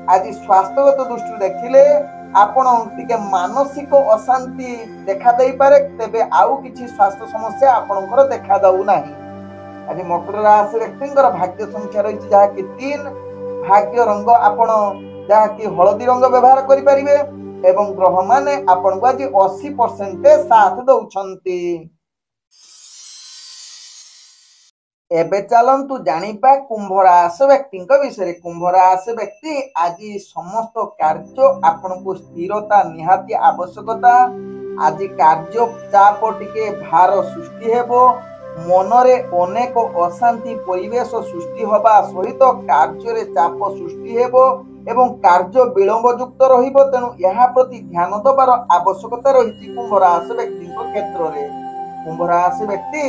आज स्वास्थ्यगत दृष्टि देखिले आपण टिके मानसिक अशांति देखा देई पारे। तेबे आउ किछि स्वास्थ्य समस्या आपणकर देखा दाउ नाही। आज मकर राशि व्यक्तिंकर भाग्य संख्या रही जहाँकि 3। भाग्य रंग आपण जहाँकि हलदी रंग व्यवहार करि परिबे एवं ग्रह माने आपण को आज 80% साथ दउछंती। एबे चलंतु जानिबा कुंभ राशि व्यक्ति विषय। कुंभ राशि व्यक्ति आज समस्त कार्य आपनको स्थिरता निहाती आवश्यकता। आज कार्य चाप टिके भार सृष्टि हेबो। मनरे अनेक अशांति परिवेश सृष्टि होबा सहित कार्य रे चाप सृष्टि हेबो एवं कार्य विलंब युक्त रहिबो। तेणु यहा प्रति ध्यान दबार आवश्यकता रही कुंभ राशि व्यक्ति क्षेत्र रे। कुंभ राशि व्यक्ति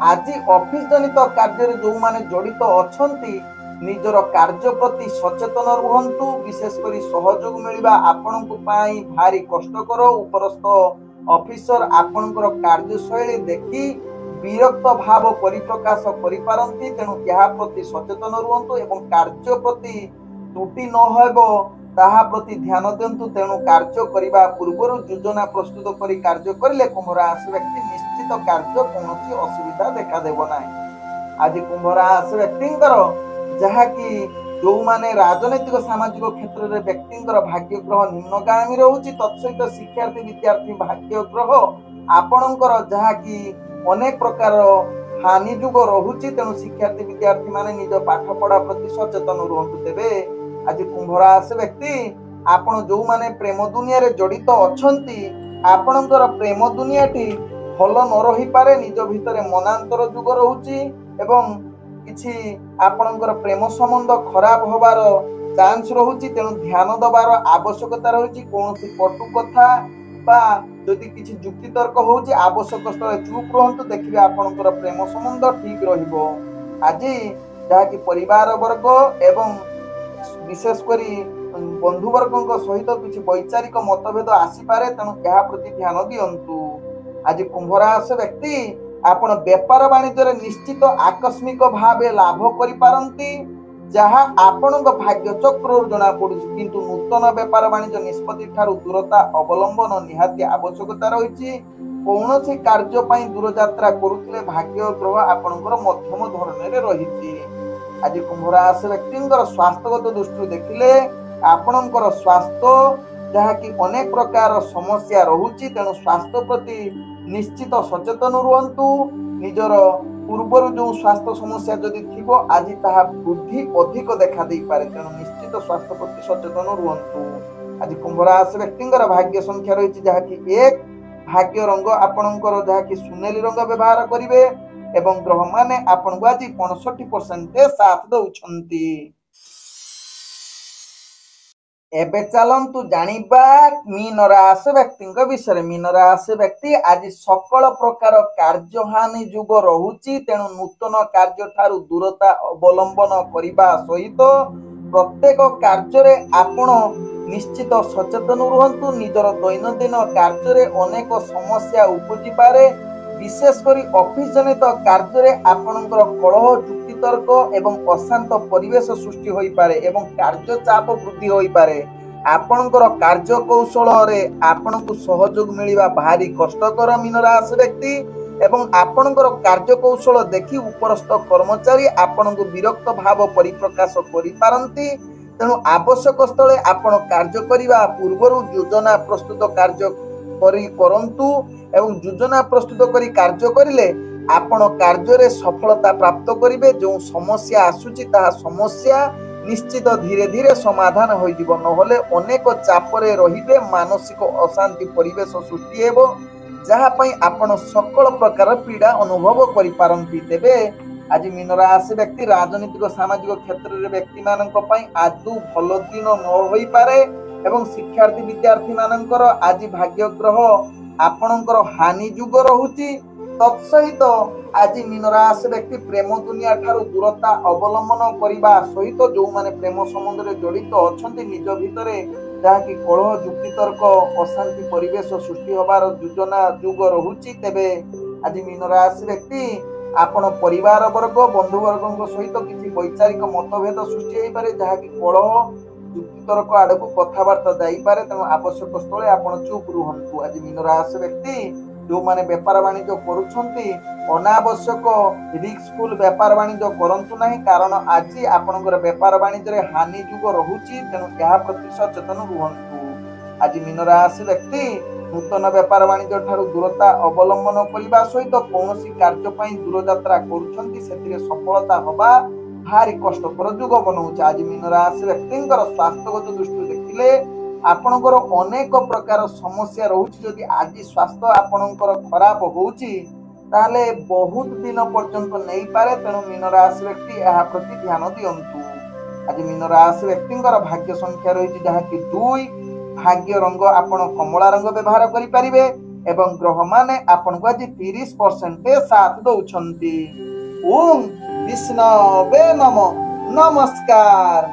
आज ऑफिस जनित कार्य रे जो माने जड़ित अछंती निजर कार्य प्रति सचेतन रुहंतु। विशेष करी सहयोग मिलवा आपनकु पाई भारी कष्टकर। उपरस्थ ऑफिसर आपनकर कार्यशैली देखि विरक्त भाव परिप्रकाश करि पारंती। तेणु यहा प्रति सचेतन रुहंतु एवं कार्य प्रति त्रुटि न हेबो ତାହା ପ୍ରତି ଧ୍ୟାନ ଦିଅନ୍ତୁ। ତେଣୁ କାର୍ଯ୍ୟ କରିବା ପୂର୍ବରୁ ଯୋଜନା ପ୍ରସ୍ତୁତ କରି କାର୍ଯ୍ୟ କରିଲେ କୁମ୍ଭ ରାଶି ବ୍ୟକ୍ତି ନିଶ୍ଚିତ କାର୍ଯ୍ୟ କୌଣସି ଅସୁବିଧା ଦେଖାଦେବ ନାହିଁ। ଆଜି କୁମ୍ଭ ରାଶି ବ୍ୟକ୍ତିଙ୍କର ଯାହାକି ଯୋଉମାନେ ରାଜନୈତିକ ସାମାଜିକ କ୍ଷେତ୍ରରେ ବ୍ୟକ୍ତିଙ୍କର ଭାଗ୍ୟ ଗ୍ରହ ନିମ୍ନଗାମୀ ରହୁଛି, ତତ୍ସହିତ ଶିକ୍ଷାର୍ଥୀ ବିଦ୍ୟାର୍ଥୀ ଭାଗ୍ୟ ଗ୍ରହ ଆପଣଙ୍କର ଯାହାକି ଅନେକ ପ୍ରକାର ହାନି ଯୁଗ ରହୁଛି। ତେଣୁ ଶିକ୍ଷାର୍ଥୀ ବିଦ୍ୟାର୍ଥୀ ମାନେ ନିଜ ପାଠ ପଢା ପ୍ରତି ସଚେତନ ରୁହନ୍ତୁ। ତେବେ ଆଜି କୁମ୍ଭ ରାଶି ବ୍ୟକ୍ତି ଆପଣ ଯୋଉମାନେ ପ୍ରେମ ଦୁନିଆରେ ଜଡିତ ଅଛନ୍ତି, ଆପଣଙ୍କର ପ୍ରେମ ଦୁନିଆଟି ଭଲ ନ ରହିପାରେ। ନିଜ ଭିତରେ ମନାନ୍ତର ଯୁଗ ରହୁଛି ଏବଂ କିଛି ଆପଣଙ୍କର ପ୍ରେମ ସମ୍ବନ୍ଧ ଖରାପ ହବାର ଚାନ୍ସ ରହୁଛି। ତେଣୁ ଧ୍ୟାନ ଦେବାର ଆବଶ୍ୟକତା ରହିଛି। କୌଣସି କଟୁ କଥା ବା ଯଦି କିଛି ଯୁକ୍ତି ତର୍କ ହଉଛି, ଆବଶ୍ୟକ ସ୍ଥଳେ ଚୁପ୍ ରୁହନ୍ତୁ। ଦେଖିବେ ଆପଣଙ୍କର ପ୍ରେମ ସମ୍ବନ୍ଧ ଠିକ ରହିବ। ଆଜି ଯାହାକି ପରିବାର ବର୍ଗ ଏବଂ ବିଶେଷ କରି ବନ୍ଧୁବର୍ଗଙ୍କ ସହିତ କିଛି ବୈଚାରିକ ମତଭେଦ ଆସିପାରେ। ତେଣୁ ଏହା ପ୍ରତି ଧ୍ୟାନ ଦିଅନ୍ତୁ। ଆଜି କୁମ୍ଭ ରାଶି ବ୍ୟକ୍ତି ଆପଣ ବେପାର ବାଣିଜ୍ୟରେ ନିଶ୍ଚିତ ଆକସ୍ମିକ ଭାବେ ଲାଭ କରିପାରନ୍ତି, ଯାହା ଆପଣଙ୍କ ଭାଗ୍ୟ ଚକ୍ରରୁ ଜଣା ପଡୁଛି। କିନ୍ତୁ ନୂତନ ବେପାର ବାଣିଜ୍ୟ ନିଷ୍ପତ୍ତି ଠାରୁ ଦୂରତା ଅବଲମ୍ବନ ନିହାତି ଆବଶ୍ୟକତା ରହିଛି। କୌଣସି କାର୍ଯ୍ୟ ପାଇଁ ଦୂରଯାତ୍ରା କରୁଥିଲେ ଭାଗ୍ୟ ଗ୍ରହ ଆପଣଙ୍କର ମଧ୍ୟମ ଧରଣରେ ରହିଛି। ଆଜି କୁମ୍ଭ ରାଶି ବ୍ୟକ୍ତିଙ୍କର ସ୍ୱାସ୍ଥ୍ୟଗତ ଦୃଷ୍ଟିରୁ ଦେଖିଲେ ଆପଣଙ୍କର ସ୍ୱାସ୍ଥ୍ୟ ଯାହାକି ଅନେକ ପ୍ରକାର ସମସ୍ୟା ରହୁଛି। ତେଣୁ ସ୍ୱାସ୍ଥ୍ୟ ପ୍ରତି ନିଶ୍ଚିତ ସଚେତନ ରୁହନ୍ତୁ। ନିଜର ପୂର୍ବରୁ ଯେଉଁ ସ୍ୱାସ୍ଥ୍ୟ ସମସ୍ୟା ଯଦି ଥିବ, ଆଜି ତାହା ବୃଦ୍ଧି ଅଧିକ ଦେଖା ଦେଇପାରେ। ତେଣୁ ନିଶ୍ଚିତ ସ୍ୱାସ୍ଥ୍ୟ ପ୍ରତି ସଚେତନ ରୁହନ୍ତୁ। ଆଜି କୁମ୍ଭ ରାଶି ବ୍ୟକ୍ତିଙ୍କର ଭାଗ୍ୟ ସଂଖ୍ୟା ରହିଛି ଯାହାକି 1। ଭାଗ୍ୟ ରଙ୍ଗ ଆପଣଙ୍କର ଯାହାକି ସୁନେଲି ରଙ୍ଗ ବ୍ୟବହାର କରିବେ ଏବଂ ଗ୍ରହମାନେ ଆପଣଙ୍କୁ ଆଜି 65% ସାଥ ଦଉଛନ୍ତି। ଏବେ ଚାଲନ୍ତୁ ଜାଣିବା ମୀନ ରାଶି ବ୍ୟକ୍ତିଙ୍କ ବିଷୟରେ। ମୀନ ରାଶି ବ୍ୟକ୍ତି ଆଜି ସକଳ ପ୍ରକାର କାର୍ଯ୍ୟହାନି ଯୁଗ ରହୁଛି। ତେଣୁ ନୂତନ କାର୍ଯ୍ୟ ଠାରୁ ଦୂରତା ଅବଲମ୍ବନ କରିବା ସହିତ ପ୍ରତ୍ୟେକ କାର୍ଯ୍ୟରେ ଆପଣ ନିଶ୍ଚିତ ସଚେତନ ରୁହନ୍ତୁ। ନିଜର ଦୈନନ୍ଦିନ କାର୍ଯ୍ୟରେ ଅନେକ ସମସ୍ୟା ଉପୁଜିପାରେ। ବିଶେଷ କରି ଅଫିସ ଜନିତ କାର୍ଯ୍ୟରେ ଆପଣଙ୍କର କଳହ ଯୁକ୍ତିତର୍କ ଏବଂ ଅଶାନ୍ତ ପରିବେଶ ସୃଷ୍ଟି ହୋଇପାରେ ଏବଂ କାର୍ଯ୍ୟ ଚାପ ବୃଦ୍ଧି ହୋଇପାରେ। ଆପଣଙ୍କର କାର୍ଯ୍ୟ କୌଶଳରେ ଆପଣଙ୍କୁ ସହଯୋଗ ମିଳିବା ଭାରି କଷ୍ଟକର ମୀନ ରାଶି ବ୍ୟକ୍ତି ଏବଂ ଆପଣଙ୍କର କାର୍ଯ୍ୟ କୌଶଳ ଦେଖି ଉପରସ୍ଥ କର୍ମଚାରୀ ଆପଣଙ୍କୁ ବିରକ୍ତ ଭାବ ପରିପ୍ରକାଶ କରିପାରନ୍ତି। ତେଣୁ ଆବଶ୍ୟକ ସ୍ଥଳେ ଆପଣ କାର୍ଯ୍ୟ କରିବା ପୂର୍ବରୁ ଯୋଜନା ପ୍ରସ୍ତୁତ କାର୍ଯ୍ୟ କରନ୍ତୁ ଏବଂ ଯୋଜନା ପ୍ରସ୍ତୁତ କରି କାର୍ଯ୍ୟ କରିଲେ ଆପଣ କାର୍ଯ୍ୟରେ ସଫଳତା ପ୍ରାପ୍ତ କରିବେ। ଯେଉଁ ସମସ୍ୟା ଆସୁଛି ତାହା ସମସ୍ୟା ନିଶ୍ଚିତ ଧୀରେ ଧୀରେ ସମାଧାନ ହୋଇଯିବ। ନହେଲେ ଅନେକ ଚାପରେ ରହିବେ, ମାନସିକ ଅଶାନ୍ତି ପରିବେଶ ସୃଷ୍ଟି ହେବ, ଯାହା ପାଇଁ ଆପଣ ସକଳ ପ୍ରକାର ପୀଡ଼ା ଅନୁଭବ କରିପାରନ୍ତି। ତେବେ ଆଜି ମୀନ ରାଶି ବ୍ୟକ୍ତି ରାଜନୈତିକ ସାମାଜିକ କ୍ଷେତ୍ରରେ ବ୍ୟକ୍ତିମାନଙ୍କ ପାଇଁ ଆଦୌ ଭଲ ଦିନ ନ ହୋଇପାରେ ଏବଂ ଶିକ୍ଷାର୍ଥୀ ବିଦ୍ୟାର୍ଥୀ ମାନଙ୍କର ଆଜି ଭାଗ୍ୟ ଗ୍ରହ ଆପଣଙ୍କର ହାନି ଯୁଗ ରହୁଛି। ତତ୍ସହିତ ଆଜି ମୀନ ରାଶି ବ୍ୟକ୍ତି ପ୍ରେମ ଦୁନିଆ ଠାରୁ ଦୂରତା ଅବଲମ୍ବନ କରିବା ସହିତ ଯୋଉମାନେ ପ୍ରେମ ସମ୍ବନ୍ଧରେ ଜଡିତ ଅଛନ୍ତି, ନିଜ ଭିତରେ ଯାହାକି କଳହ ଯୁକ୍ତିତର୍କ ଅଶାନ୍ତି ପରିବେଶ ସୃଷ୍ଟି ହେବାର ଯୋଜନା ଯୁଗ ରହୁଛି। ତେବେ ଆଜି ମୀନ ରାଶି ବ୍ୟକ୍ତି ଆପଣ ପରିବାର ବର୍ଗ ବନ୍ଧୁବର୍ଗଙ୍କ ସହିତ କିଛି ବୈଚାରିକ ମତଭେଦ ସୃଷ୍ଟି ହେଇପାରେ, ଯାହାକି କଳହ ଯୁକ୍ତିତର୍କ ଆଡକୁ କଥାବାର୍ତ୍ତା ଯାଇପାରେ। ତେଣୁ ଆବଶ୍ୟକ ସ୍ଥଳେ ଆପଣ ଚୁପ୍ ରୁହନ୍ତୁ। ଆଜି ମୀନ ରାଶି ବ୍ୟକ୍ତି ଯୋଉମାନେ ବେପାର ବାଣିଜ୍ୟ କରୁଛନ୍ତି, ଅନାବଶ୍ୟକ ରିସ୍କଫୁଲ ବେପାର ବାଣିଜ୍ୟ କରନ୍ତୁ ନାହିଁ, କାରଣ ଆଜି ଆପଣଙ୍କର ବେପାର ବାଣିଜ୍ୟରେ ହାନି ଯୁଗ ରହୁଛି। ତେଣୁ ଏହା ପ୍ରତି ସଚେତନ ରୁହନ୍ତୁ। ଆଜି ମୀନ ରାଶି ବ୍ୟକ୍ତି ନୂତନ ବେପାର ବାଣିଜ୍ୟ ଠାରୁ ଦୂରତା ଅବଲମ୍ବନ କରିବା ସହିତ କୌଣସି କାର୍ଯ୍ୟ ପାଇଁ ଦୂରଯାତ୍ରା କରୁଛନ୍ତି, ସେଥିରେ ସଫଳତା ହବା ଭାରି କଷ୍ଟକର ଯୁଗ ବନଉଛି। ଆଜି ମୀନ ରାଶି ବ୍ୟକ୍ତିଙ୍କର ସ୍ୱାସ୍ଥ୍ୟଗତ ଦୃଷ୍ଟିରୁ ଦେଖିଲେ ଆପଣଙ୍କର ଅନେକ ପ୍ରକାର ସମସ୍ୟା ରହୁଛି। ଯଦି ଆଜି ସ୍ୱାସ୍ଥ୍ୟ ଆପଣଙ୍କର ଖରାପ ହଉଛି ତାହେଲେ ବହୁତ ଦିନ ପର୍ଯ୍ୟନ୍ତ ନେଇପାରେ। ତେଣୁ ମୀନ ରାଶି ବ୍ୟକ୍ତି ଏହା ପ୍ରତି ଧ୍ୟାନ ଦିଅନ୍ତୁ। ଆଜି ମୀନ ରାଶି ବ୍ୟକ୍ତିଙ୍କର ଭାଗ୍ୟ ସଂଖ୍ୟା ରହିଛି ଯାହାକି 2। ଭାଗ୍ୟ ରଙ୍ଗ ଆପଣ କମଳା ରଙ୍ଗ ବ୍ୟବହାର କରିପାରିବେ ଏବଂ ଗ୍ରହମାନେ ଆପଣଙ୍କୁ ଆଜି 30% ସାଥ ଦଉଛନ୍ତି। ଓಂ ବିଷ୍ଣବେ ନମଃ। ନମସ୍କାର।